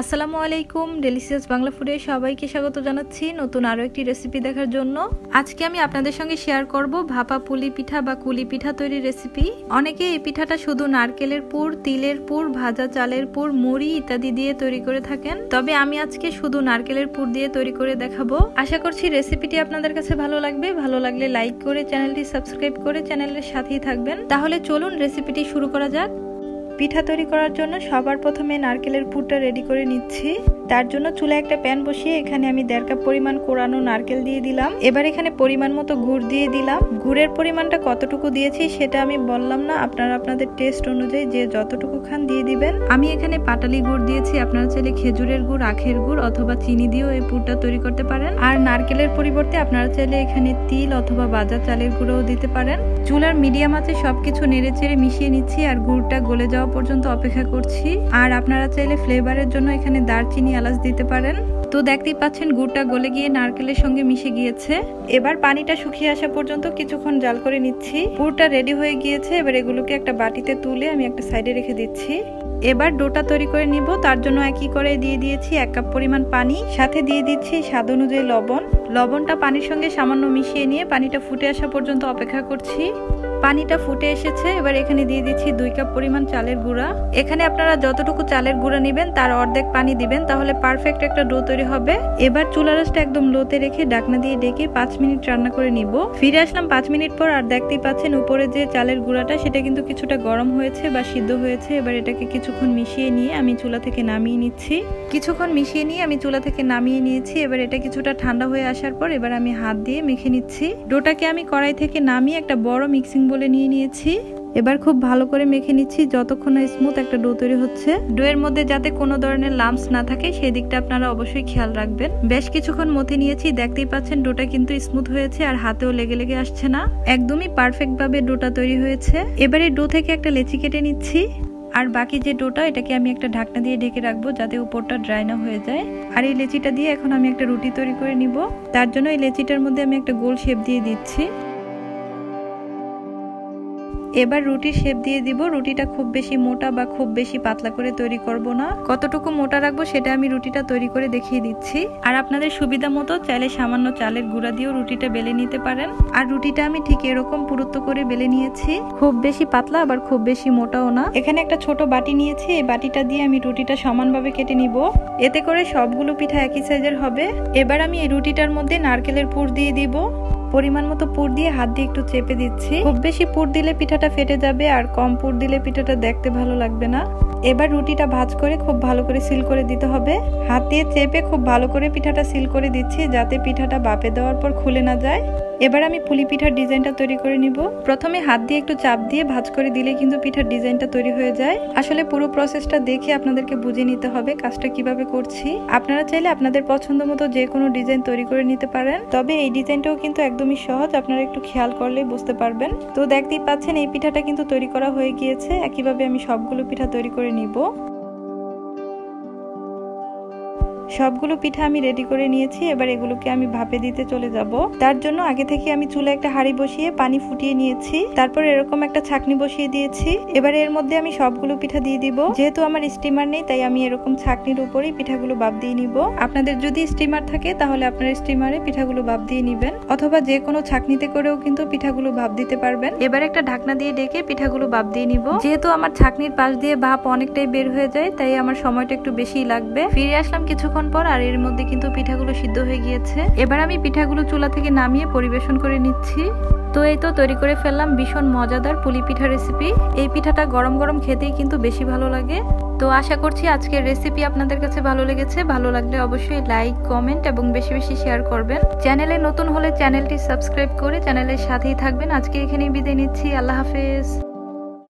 আসসালামু আলাইকুম, ডেলিশিয়াস বাংলা ফুডে সবাইকে স্বাগত জানাচ্ছি নতুন আরো একটি রেসিপি দেখার জন্য। আজকে আমি আপনাদের সঙ্গে শেয়ার করব ভাপা পুলি পিঠা বা কুলি পিঠা তৈরির রেসিপি। অনেকে এই পিঠাটা শুধু নারকেলের পুর, তিলের পুর, ভাজা চালের পুর, মুড়ি ইত্যাদি দিয়ে তৈরি করে থাকেন, তবে আমি আজকে শুধু নারকেলের পুর দিয়ে তৈরি করে দেখাবো। আশা করছি রেসিপিটি আপনাদের কাছে ভালো লাগবে। ভালো লাগলে লাইক করে চ্যানেলটি সাবস্ক্রাইব করে চ্যানেলের সাথেই থাকবেন। তাহলে চলুন রেসিপিটি শুরু করা যাক। পিঠা তৈরি করার জন্য সবার প্রথমে নারকেলের পুরটা রেডি করে নিচ্ছি। তার জন্য চুলায় একটা প্যান বসিয়ে এখানে আমি 1.5 কাপ পরিমাণ কোরানো নারকেল দিয়ে দিলাম। এবার এখানে পরিমাণ মতো গুড় দিয়ে দিলাম। গুড়ের পরিমাণটা কতটুকু দিয়েছি সেটা আমি বললাম না, আপনারা আপনাদের টেস্ট অনুযায়ী যে যতটুকু খান দিয়ে দিবেন। আমি এখানে পাটালি গুড় দিয়েছি, আপনারা চাইলে খেজুরের গুড়, আখের গুড় অথবা চিনি দিয়েও এই পুরটা তৈরি করতে পারেন। আর নারকেলের পরিবর্তে আপনারা চাইলে এখানে তিল অথবা ভাজা চালের গুঁড়োও দিতে পারেন। চুলার মিডিয়াম আঁচে সবকিছু নেড়েচেড়ে মিশিয়ে নিচ্ছি আর গুড়টা গলে যাওয়া পর্যন্ত অপেক্ষা করছি। আর আপনারা চাইলে ফ্লেভারের জন্য এখানে দারচিনি, এলাচ দিতে পারেন। তো দেখতেই পাচ্ছেন গুড়টা গলে গিয়ে নারকেলের সঙ্গে মিশে গিয়েছে। এবার পানিটা শুকিয়ে আসা পর্যন্ত কিছুক্ষণ জাল করে নিচ্ছি। পুরটা রেডি হয়ে গিয়েছে। এবার এগুলোকে একটা বাটিতে তুলে আমি একটা সাইডে রেখে দিচ্ছি। এবার ডোটা তৈরি করে নিব। তার জন্য একই করে দিয়ে দিয়েছি 1 কাপ পরিমাণ পানি, সাথে দিয়ে দিচ্ছি স্বাদ অনুযায়ী লবণ। লবণটা পানির সঙ্গে সামান্য মিশিয়ে নিয়ে পানিটা ফুটে আসা পর্যন্ত অপেক্ষা করছি। পানিটা ফুটে এসেছে। এবার এখানে দিয়ে দিচ্ছি 2 কাপ পরিমাণ চালের গুঁড়া। এখানে আপনারা যতটুকু চালের গুঁড়া নেবেন তার অর্ধেক পানি দিবেন, তাহলে পারফেক্ট একটা ডো তৈরি হবে। এবার চুলার আঁচটা একদম লোতে রেখে ঢাকনা দিয়ে ঢেকে 5 মিনিট রান্না করে নিব। ফিরে আসলাম 5 মিনিট পর। আর দেখতেই পাচ্ছেন উপরে যে চালের গুঁড়াটা সেটা কিন্তু কিছুটা গরম হয়েছে বা সিদ্ধ হয়েছে। এবার এটাকে কিছুক্ষণ মিশিয়ে নিয়ে আমি চুলা থেকে নামিয়ে নিচ্ছি। এবার এটা কিছুটা ঠান্ডা হয়ে আসার পর এবার আমি হাত দিয়ে মেখে নিচ্ছি। ডোটাকে আমি কড়াই থেকে নামিয়ে একটা বড় মিক্সিং বলে নিয়ে নিয়েছি। এবার খুব ভালো করে মেখে নিচ্ছি যতক্ষণ না স্মুথ একটা ডো তৈরি হচ্ছে। ডো এর মধ্যে যাতে কোনো ধরনের লাম্পস না থাকে সেই দিকটা আপনারা অবশ্যই খেয়াল রাখবেন। বেশ কিছুক্ষণ মথে নিয়েছি। দেখতেই পাচ্ছেন ডোটা কিন্তু স্মুথ হয়েছে আর হাতেও লেগে লেগে আসছে না। একদমই পারফেক্ট ভাবে ডোটা তৈরি হয়েছে। এবার এই ডো থেকে একটা লেচি কেটে নিচ্ছি। আর বাকি যে ডোটা এটাকে আমি একটা ঢাকনা দিয়ে ঢেকে রাখবো যাতে উপরটা ড্রাই না হয়ে যায়। আর এই লেচিটা দিয়ে এখন আমি একটা রুটি তৈরি করে নিব। তার জন্য এই লেচিটার মধ্যে আমি একটা গোল শেপ দিয়ে দিচ্ছি। এবার রুটির শেপ দিয়ে দিব। রুটিটা খুব বেশি মোটা বা খুব বেশি পাতলা করে তৈরি করব না, কতটুকু মোটা রাখবো সেটা আমি রুটিটা তৈরি করে দেখিয়ে দিচ্ছি। আর আপনাদের সুবিধা মতো চাইলে সামান্য চালের গুঁড়া দিয়েও রুটিটা বেলে নিতে পারেন। আর রুটিটা আমি ঠিক এরকম পুরুত্ব করে বেলে নিয়েছি, খুব বেশি পাতলা আবার খুব বেশি মোটাও না। এখানে একটা ছোট বাটি নিয়েছি, এই বাটিটা দিয়ে আমি রুটিটা সমানভাবে কেটে নিব, এতে করে সবগুলো পিঠা একই সাইজের হবে। এবার আমি এই রুটিটার মধ্যে নারকেলের পুর দিয়ে দিব। পরিমাণ মতো পুর দিয়ে হাত দিয়ে একটু চেপে দিচ্ছি। খুব বেশি পুর দিলে পিঠাটা ফেটে যাবে আর কম পুর দিলে পিঠাটা দেখতে ভালো লাগবে না। এবার রুটিটা ভাঁজ করে খুব ভালো করে সিল করে দিতে হবে। হাত দিয়ে চেপে খুব ভালো করে পিঠাটা সিল করে দিচ্ছি যাতে পিঠাটা বাপে দেওয়ার পর খুলে না যায়। এবার আমি পুলি পিঠার ডিজাইনটা তৈরি করে নিব। প্রথমে হাত দিয়ে একটু চাপ দিয়ে ভাঁজ করে দিলে কিন্তু পিঠার ডিজাইনটা তৈরি হয়ে যায়। আসলে পুরো প্রসেসটা দেখে আপনাদেরকে বুঝে নিতে হবে কাজটা কিভাবে করছি। আপনারা চাইলে আপনাদের পছন্দ মতো যে কোনো ডিজাইন তৈরি করে নিতে পারেন, তবে এই ডিজাইনটাও কিন্তু একদমই সহজ, আপনারা একটু খেয়াল করলেই বুঝতে পারবেন। তো দেখতেই পাচ্ছেন এই পিঠাটা কিন্তু তৈরি করা হয়ে গিয়েছে। একইভাবে আমি সবগুলো পিঠা তৈরি করে নিব। সবগুলো পিঠা আমি রেডি করে নিয়েছি। এবার এগুলোকে আমি ভাপে দিতে চলে যাব। তার জন্য আগে থেকে আমি চুলায় একটা হাঁড়ি বসিয়ে পানি ফুটিয়ে নিয়েছি। তারপর এরকম একটা ছাঁকনি বসিয়ে দিয়েছি। এবার এর মধ্যে আমি সবগুলো পিঠা দিয়ে দিব। যেহেতু আমার স্টিমার নেই তাই আমি এরকম ছাঁকনির উপরেই পিঠাগুলো ভাপ দিয়ে নিব। আপনাদের যদি স্টিমার থাকে তাহলে আপনার স্টিমারে পিঠাগুলো ভাপ দিয়ে নিবেন, অথবা যে কোনো ছাঁকনিতে করেও কিন্তু পিঠাগুলো ভাপ দিতে পারবেন। এবার একটা ঢাকনা দিয়ে ঢেকে পিঠাগুলো ভাপ দিয়ে নিব। যেহেতু আমার ছাঁকনির পাশ দিয়ে ভাপ অনেকটাই বের হয়ে যায় তাই আমার সময়টা একটু বেশিই লাগবে। ফিরে আসলাম কিছুক্ষণ পর আর এর মধ্যে কিন্তু পিঠাগুলো সিদ্ধ হয়ে গিয়েছে। এবার আমি পিঠাগুলো চুলা থেকে নামিয়ে পরিবেশন করে নিচ্ছি। তো এই তো তৈরি করে ফেললাম ভীষণ মজাদার পুলি পিঠা রেসিপি। এই পিঠাটা গরম গরম খেতেই কিন্তু বেশি ভালো লাগে। তো আশা করছি আজকের রেসিপি আপনাদের কাছে ভালো লেগেছে। ভালো লাগলে অবশ্যই লাইক, কমেন্ট এবং বেশি বেশি শেয়ার করবেন। চ্যানেলে নতুন হলে চ্যানেলটি সাবস্ক্রাইব করে চ্যানেলের সাথেই থাকবেন। আজকে এখানেই বিদায় নিচ্ছি। আল্লাহ হাফেজ।